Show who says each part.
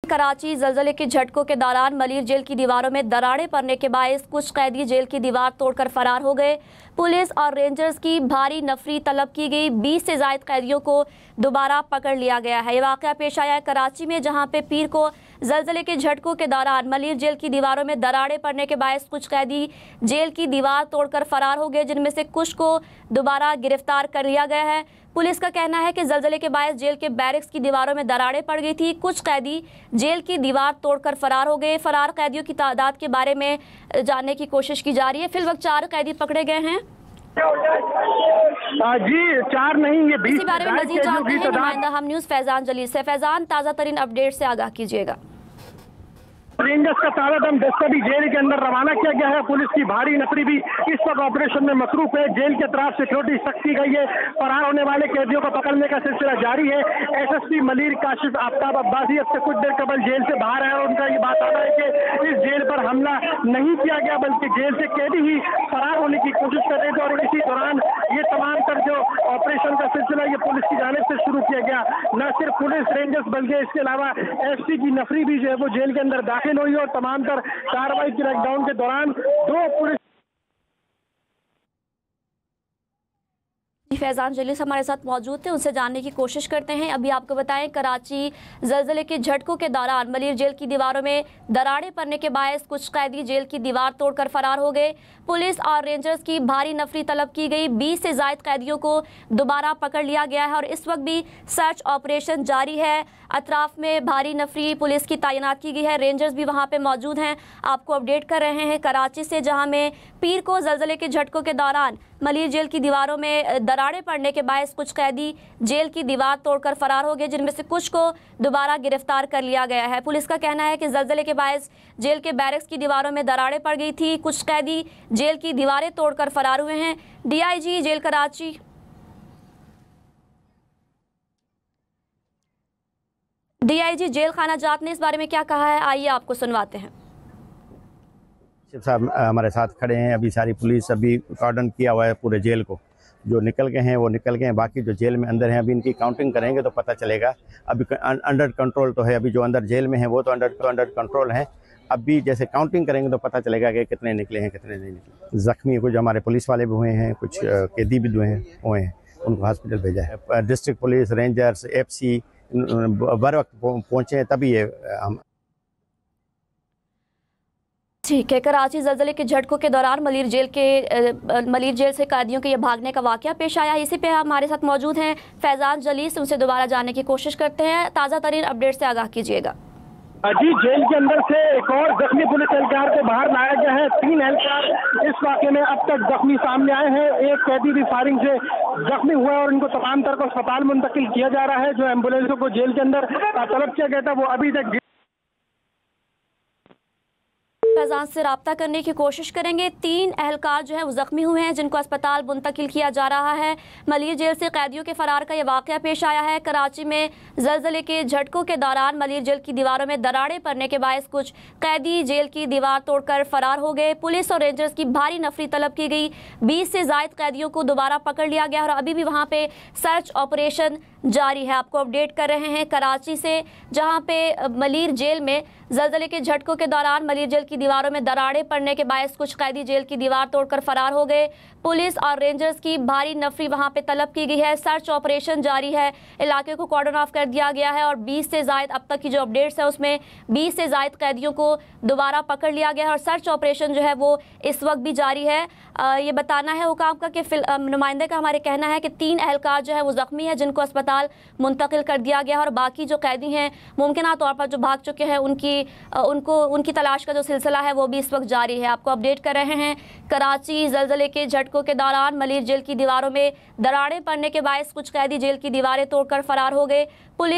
Speaker 1: कराची जलजले के झटकों के दौरान मलीर जेल की दीवारों में दरारें पड़ने के बायस कुछ कैदी जेल की दीवार तोड़कर फरार हो गए। पुलिस और रेंजर्स की भारी नफरी तलब की गई। 20 से ज्यादा कैदियों को दोबारा पकड़ लिया गया है। ये वाकया पेश आया है कराची में, जहां पे पीर को जलजले के झटकों के दौरान मलीर जेल की दीवारों में दरारें पड़ने के बायस कुछ कैदी जेल की दीवार तोड़कर फरार हो गए, जिनमें से कुछ को दोबारा गिरफ्तार कर लिया गया है। पुलिस का कहना है कि जलजले के बायस जेल के बैरक्स की दीवारों में दरारें पड़ गई थी। कुछ कैदी जेल की दीवार तोड़कर फरार हो गए। फरार कैदियों की तादाद के बारे में जानने की कोशिश की जा रही है। फिलवक्त 4 कैदी पकड़े गए हैं।
Speaker 2: जी 4 नहीं, ये 20।
Speaker 1: इसी बारे में मजीद जानते हैं नुमाइंदा हम न्यूज़ फैजान जलील से। फैजान, ताज़ा तरीन अपडेट से आगाह कीजिएगा।
Speaker 2: रेंजर्स का ताज़ा दम दस्ता भी जेल के अंदर रवाना किया गया है। पुलिस की भारी नफरी भी इस वक्त ऑपरेशन में मसरूफ है। जेल के तरफ सिक्योरिटी सख्त की गई है। फरार होने वाले कैदियों को पकड़ने का सिलसिला जारी है। एसएसपी मलीर काशिफ आफ्ताब अब्बासी अब से कुछ देर कबल जेल से बाहर आए और उनका ये बात आता है कि इस जेल पर हमला नहीं किया गया, बल्कि जेल से कैदी ही फरार होने की कोशिश कर रहे थे। और इसी दौरान ये तमाम तर जो ऑपरेशन का सिलसिला ये पुलिस की जानिब से शुरू किया गया। न सिर्फ पुलिस रेंजर्स बल्कि इसके अलावा एसपी की नफरी भी जो है वो जेल के अंदर दाखिल हुई और तमाम तर कार्रवाई की लॉकडाउन के दौरान 2 पुलिस।
Speaker 1: फैजान जलील हमारे साथ मौजूद थे, उनसे जानने की कोशिश करते हैं। अभी आपको बताएं, कराची जलजले के झटकों के दौरान मलीर जेल की दीवारों में दरारें पड़ने के बायस कुछ कैदी जेल की दीवार तोड़कर फरार हो गए। पुलिस और रेंजर्स की भारी नफरी तलब की गई। 20 से ज्यादा कैदियों को दोबारा पकड़ लिया गया है और इस वक्त भी सर्च ऑपरेशन जारी है। अतराफ में भारी नफरी पुलिस की तैनात की गई है। रेंजर्स भी वहां पे मौजूद हैं। आपको अपडेट कर रहे हैं कराची से, जहां में पीर को जलजले के झटकों के दौरान मलीर जेल की दीवारों में दरारें पड़ने के बायस कुछ कैदी जेल की दीवार तोड़कर फरार हो गए, जिनमें से कुछ को दोबारा गिरफ्तार कर लिया गया है। पुलिस का कहना है कि जलजले के बायस जेल के बैरक्स की दीवारों में दरारें पड़ गई थी। कुछ कैदी जेल की दीवारें तोड़कर फरार हुए हैं। DIG jail Karachi DIG jail खाना जात ने इस बारे में क्या कहा है, आइए आपको सुनवाते हैं।
Speaker 3: साहब हमारे साथ खड़े हैं। अभी सारी पुलिस अभी कार्डन किया हुआ है पूरे जेल को। जो निकल गए हैं वो निकल गए हैं, बाकी जो जेल में अंदर हैं अभी इनकी काउंटिंग करेंगे तो पता चलेगा। अभी अंडर कंट्रोल तो है, अभी जो अंदर जेल में है वो तो अंडर कंट्रोल है। अभी जैसे काउंटिंग करेंगे तो पता चलेगा कि कितने निकले हैं कितने नहीं निकले। जख्मी कुछ हमारे पुलिस वाले भी हुए हैं, कुछ कैदी भी हुए हैं, उनको हॉस्पिटल भेजा है। डिस्ट्रिक्ट पुलिस, रेंजर्स, एफसी बर वक्त पहुँचे तभी ये हम।
Speaker 1: ठीक है, कराची जलजले के झटकों के दौरान मलीर जेल से कैदियों के ये भागने का वाकया पेश आया। इसी पे हमारे साथ मौजूद हैं फैजान जलील, उनसे दोबारा जानने की कोशिश करते हैं। ताज़ा तरीन अपडेट से आगाह कीजिएगा।
Speaker 2: जी जेल के अंदर से एक और जख्मी पुलिस एहलकार को बाहर लाया गया है। 3 एहलकार इस वाकये में अब तक जख्मी सामने आए हैं। एक कैदी भी फायरिंग से जख्मी हुआ और इनको तमाम तरह को अस्पताल मुंतकिल किया जा रहा है। जो एम्बुलेंसों को जेल के अंदर तलब किया गया था वो अभी तक।
Speaker 1: फैजान से रब्ता करने की कोशिश करेंगे। 3 एहलकार जो है वो जख्मी हुए हैं, जिनको अस्पताल मुंतकिल किया जा रहा है। मलीर जेल से कैदियों के फरार का यह वाकया पेश आया है। कराची में जलजले के झटकों के दौरान मलीर जेल की दीवारों में दरारें पड़ने के बायस कुछ कैदी जेल की दीवार तोड़कर फरार हो गए। पुलिस और रेंजर्स की भारी नफरी तलब की गई। 20 से ज्यादा कैदियों को दोबारा पकड़ लिया गया और अभी भी वहाँ पे सर्च ऑपरेशन जारी है। आपको अपडेट कर रहे हैं कराची से, जहाँ पे मलीर जेल में जलजले के झटकों के दौरान मलीर जेल की दीवारों में दरारें पड़ने के बायस कुछ कैदी जेल की दीवार तोड़कर फरार हो गए। पुलिस और रेंजर्स की भारी नफरी वहां पे तलब की गई है। सर्च ऑपरेशन जारी है। इलाके को कॉर्डन ऑफ कर दिया गया है और 20 से ज्यादा अब तक की जो अपडेट्स है उसमें 20 से ज्यादा कैदियों को दोबारा पकड़ लिया गया है और सर्च ऑपरेशन जो है वो इस वक्त भी जारी है। ये बताना है हुकाम का कि नुमाइंदे का हमारे कहना है कि 3 एहलकार जो है वो जख्मी है, जिनको अस्पताल मुंतकिल कर दिया गया है और बाकी जो कैदी हैं मुमकिन तौर पर जो भाग चुके हैं उनकी तलाश का जो सिलसिला है वो भी इस वक्त जारी है। आपको अपडेट कर रहे हैं कराची जलजले के झटकों के दौरान मलीर जेल की दीवारों में दरारें पड़ने के बायस कुछ कैदी जेल की दीवारें तोड़कर फरार हो गए। पुलिस